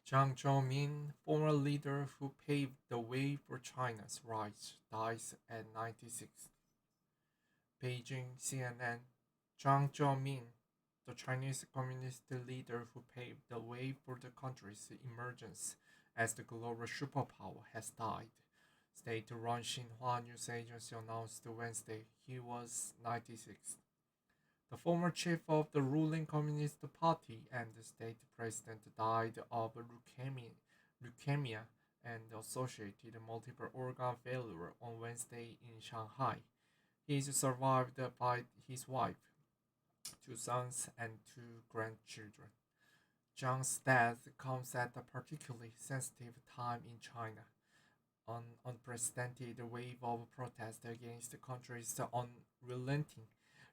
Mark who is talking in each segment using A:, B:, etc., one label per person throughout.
A: Jiang Zemin, former leader who paved the way for China's rise, dies at 96. Beijing CNN. Jiang Zemin, the Chinese communist leader who paved the way for the country's emergence as the global superpower, has died. State-run Xinhua news agency announced Wednesday he was 96. The former chief of the ruling Communist Party and state president died of leukemia and associated multiple organ failure on Wednesday in Shanghai. He is survived by his wife, two sons, and two grandchildren. Jiang's death comes at a particularly sensitive time in China. An unprecedented wave of protest against the country's unrelenting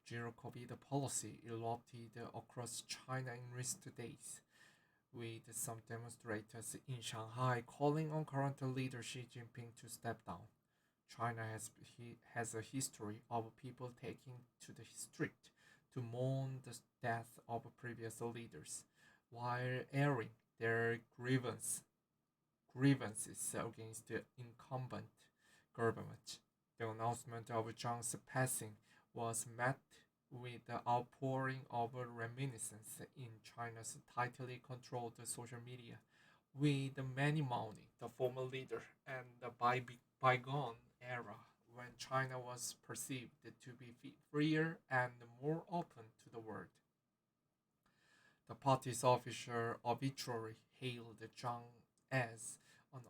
A: zero-COVID policy erupted across China in recent days, with some demonstrators in Shanghai calling on current leader Xi Jinping to step down. China has a history of people taking to the street to mourn the death of previous leaders, while airing their grievances against the incumbent government. The announcement of Zhang's passing was met with the outpouring of reminiscence in China's tightly controlled social media, with many mourning the former leader and the bygone era when China was perceived to be freer and more open to the world. The party's official obituary hailed Zhang as an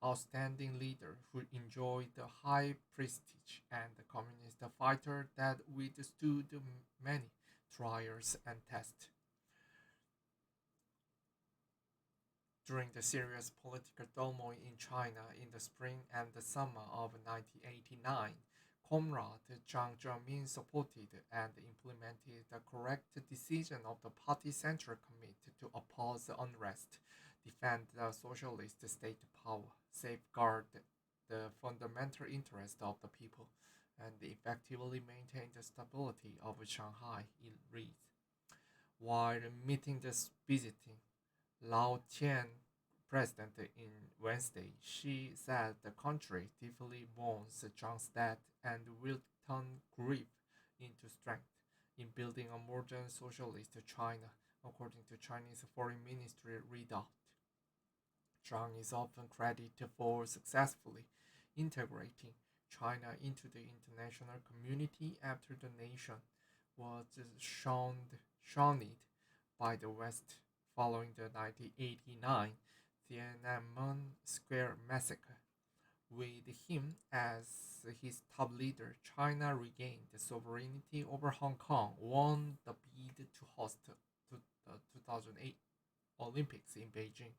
A: outstanding leader who enjoyed the high prestige and a communist fighter that withstood many trials and tests. During the serious political turmoil in China in the spring and the summer of 1989, Comrade Jiang Zemin supported and implemented the correct decision of the party central committee to oppose the unrest, defend the socialist state power, safeguard the fundamental interest of the people, and effectively maintain the stability of Shanghai, it reads. While meeting the visiting Lao Tian president in Wednesday, she said the country deeply mourns Zhang's death and will turn grief into strength in building a modern socialist China, according to Chinese Foreign Ministry readout. Zhang is often credited for successfully integrating China into the international community after the nation was shunned by the West following the 1989 Tiananmen Square massacre. With him as his top leader, China regained sovereignty over Hong Kong, won the bid to host the 2008 Olympics in Beijing,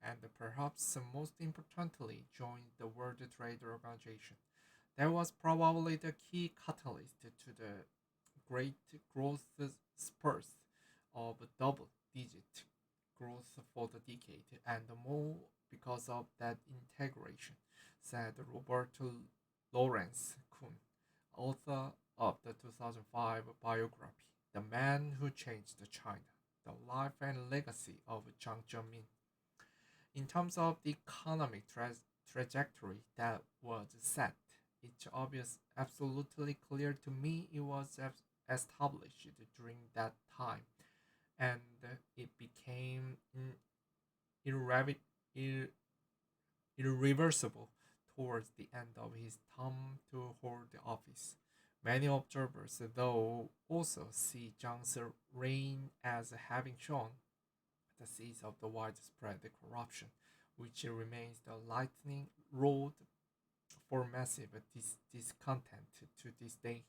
A: and perhaps most importantly, joined the World Trade Organization. That was probably the key catalyst to the great growth spurts of double-digit growth for the decade and more because of that integration, said Roberto Lawrence Kuhn, author of the 2005 biography, The Man Who Changed China, The Life and Legacy of Jiang Zemin. In terms of the economic trajectory that was set, it's absolutely clear to me it was established during that time, and it became irrevi- ir- irreversible towards the end of his term to hold the office. Many observers, though, also see Zhang's reign as having shown the seeds of the widespread corruption, which remains the lightning rod for massive discontent to this day.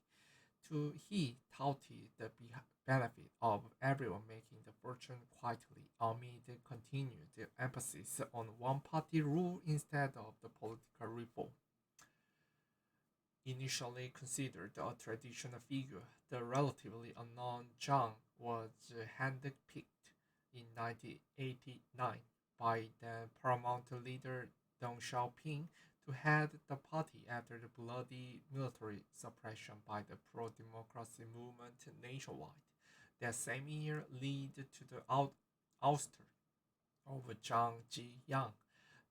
A: He touted the benefit of everyone making the fortune quietly amid the continued emphasis on one-party rule instead of the political reform. Initially considered a traditional figure, the relatively unknown Zhang was handpicked in 1989 by the paramount leader Deng Xiaoping to head the party after the bloody military suppression by the pro-democracy movement nationwide. That same year led to the ouster of Jiang Zemin,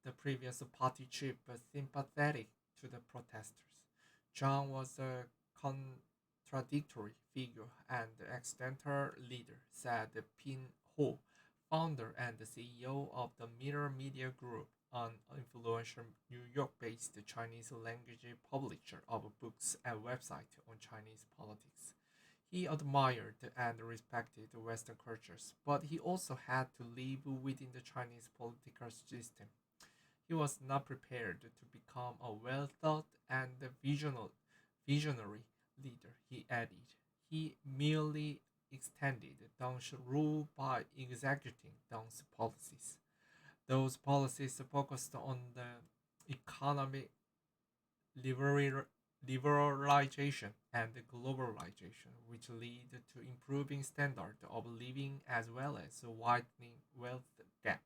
A: the previous party chief, sympathetic to the protesters. Jiang was a contradictory figure and accidental leader, said Pin Ho, founder and CEO of the Mirror Media Group, an influential New York-based Chinese language publisher of books and website on Chinese politics. He admired and respected Western cultures, but he also had to live within the Chinese political system. He was not prepared to become a well thought and visionary leader, he added. He merely extended Deng's rule by executing Deng's policies. Those policies focused on the economic liberalization and globalization, which lead to improving standard of living as well as widening wealth gap,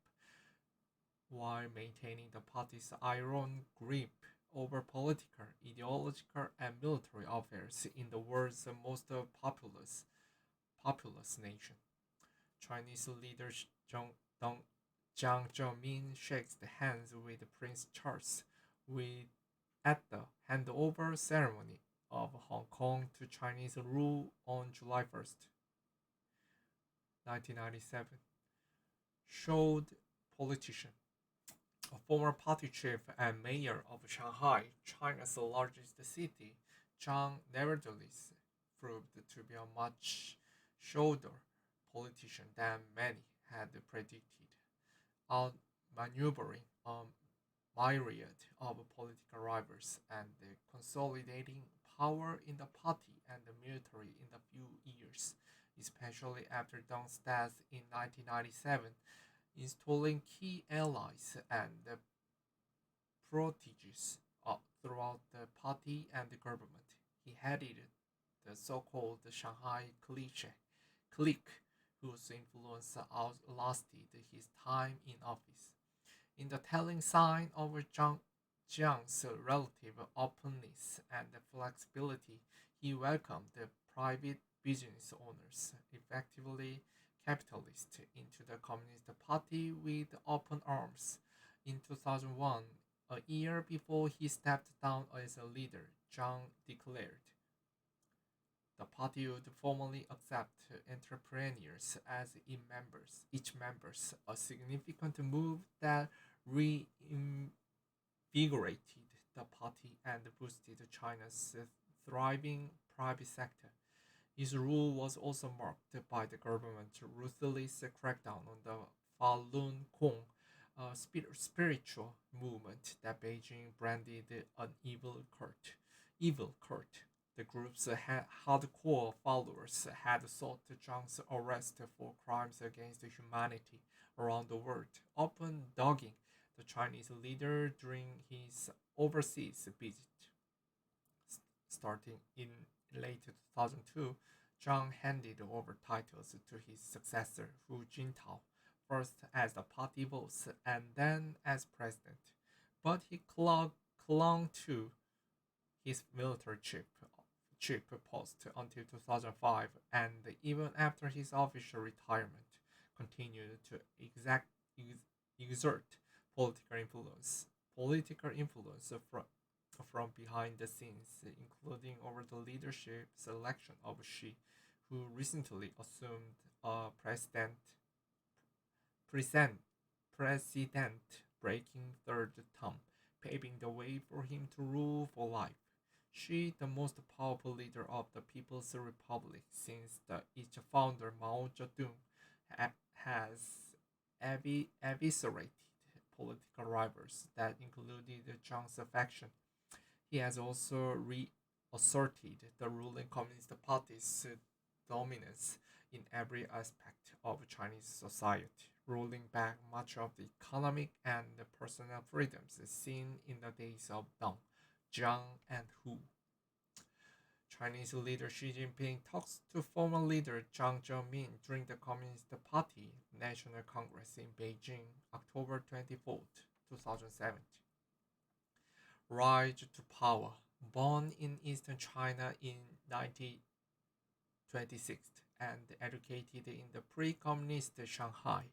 A: while maintaining the party's iron grip over political, ideological, and military affairs in the world's most populous nation. Chinese leader Deng, Jiang Zemin shakes hands with Prince Charles with, at the handover ceremony of Hong Kong to Chinese rule on July 1st, 1997. Showed politician, a former party chief and mayor of Shanghai, China's largest city, Zhang nevertheless proved to be a much shoulder politician than many had predicted, outmaneuvering a myriad of political rivals and consolidating power in the party and the military in a few years, especially after Deng's death in 1997, installing key allies and proteges throughout the party and the government. He headed the so-called Shanghai clique, whose influence outlasted his time in office. In the telling sign of Jiang's relative openness and flexibility, he welcomed the private business owners, effectively capitalists, into the Communist Party with open arms. In 2001, a year before he stepped down as a leader, Jiang declared the party would formally accept entrepreneurs as each members, a significant move that reinvigorated the party and boosted China's thriving private sector. His rule was also marked by the government's ruthless crackdown on the Falun Gong, a spiritual movement that Beijing branded an Evil cult. The group's hardcore followers had sought Zhang's arrest for crimes against humanity around the world, often dogging the Chinese leader during his overseas visit. Starting in late 2002, Zhang handed over titles to his successor, Hu Jintao, first as the party boss and then as president. But he clung to his military chief post until 2005, and even after his official retirement, continued to exert political influence. Political influence from behind the scenes, including over the leadership selection of Xi, who recently assumed a present, president breaking third term, paving the way for him to rule for life. Xi, the most powerful leader of the People's Republic since its founder Mao Zedong, has eviscerated political rivals that included Zhang's faction. He has also reasserted the ruling Communist Party's dominance in every aspect of Chinese society, rolling back much of the economic and personal freedoms seen in the days of Deng, Jiang, and Hu. Chinese leader Xi Jinping talks to former leader Jiang Zemin during the Communist Party National Congress in Beijing, October 24th, 2017. Rise to power. Born in eastern China in 1926 and educated in the pre-communist Shanghai,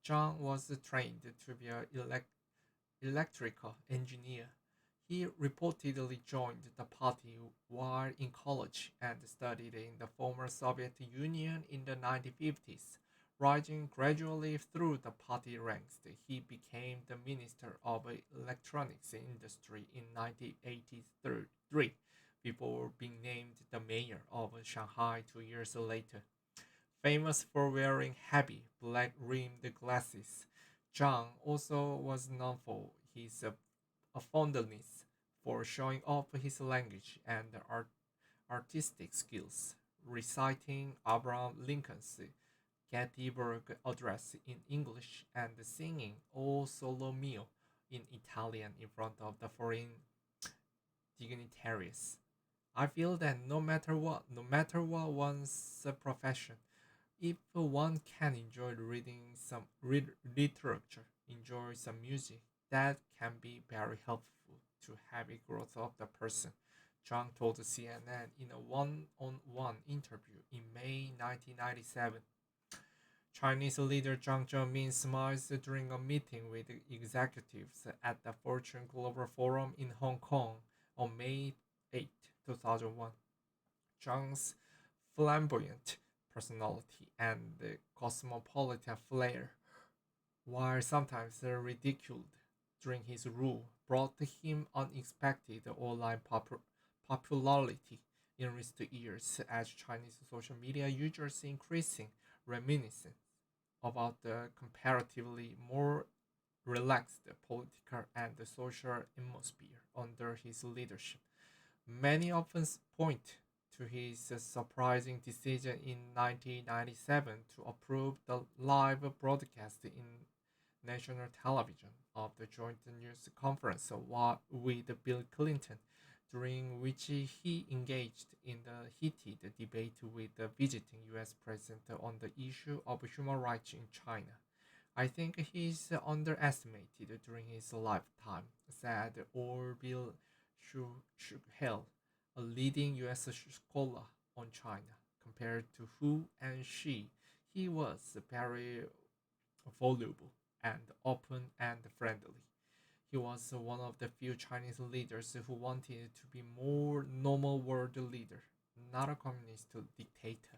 A: Zhang was trained to be an electrical engineer. He reportedly joined the party while in college and studied in the former Soviet Union in the 1950s. Rising gradually through the party ranks, he became the Minister of Electronics Industry in 1983 before being named the mayor of Shanghai 2 years later. Famous for wearing heavy black rimmed glasses, Zhang also was known for his fondness for showing off his language and artistic skills, reciting Abraham Lincoln's Gettysburg Address in English and singing O Solo Mio in Italian in front of the foreign dignitaries. I feel that no matter what one's profession, if one can enjoy reading some literature, enjoy some music, that can be very helpful to habit growth of the person. Zhang told CNN in a one-on-one interview in May 1997. Chinese leader Jiang Zemin smiles during a meeting with executives at the Fortune Global Forum in Hong Kong on May 8, 2001. Zhang's flamboyant personality and cosmopolitan flair, while sometimes ridiculed during his rule, brought him unexpected online popularity in recent years as Chinese social media users increasing reminiscence about the comparatively more relaxed political and social atmosphere under his leadership. Many often point to his surprising decision in 1997 to approve the live broadcast in national television of the joint news conference with Bill Clinton, during which he engaged in the heated debate with the visiting US President on the issue of human rights in China. I think he is underestimated during his lifetime, said Orville Schuchel, a leading US scholar on China. Compared to who and she, he was very voluble and open and friendly. He was one of the few Chinese leaders who wanted to be more normal world leader, not a communist dictator.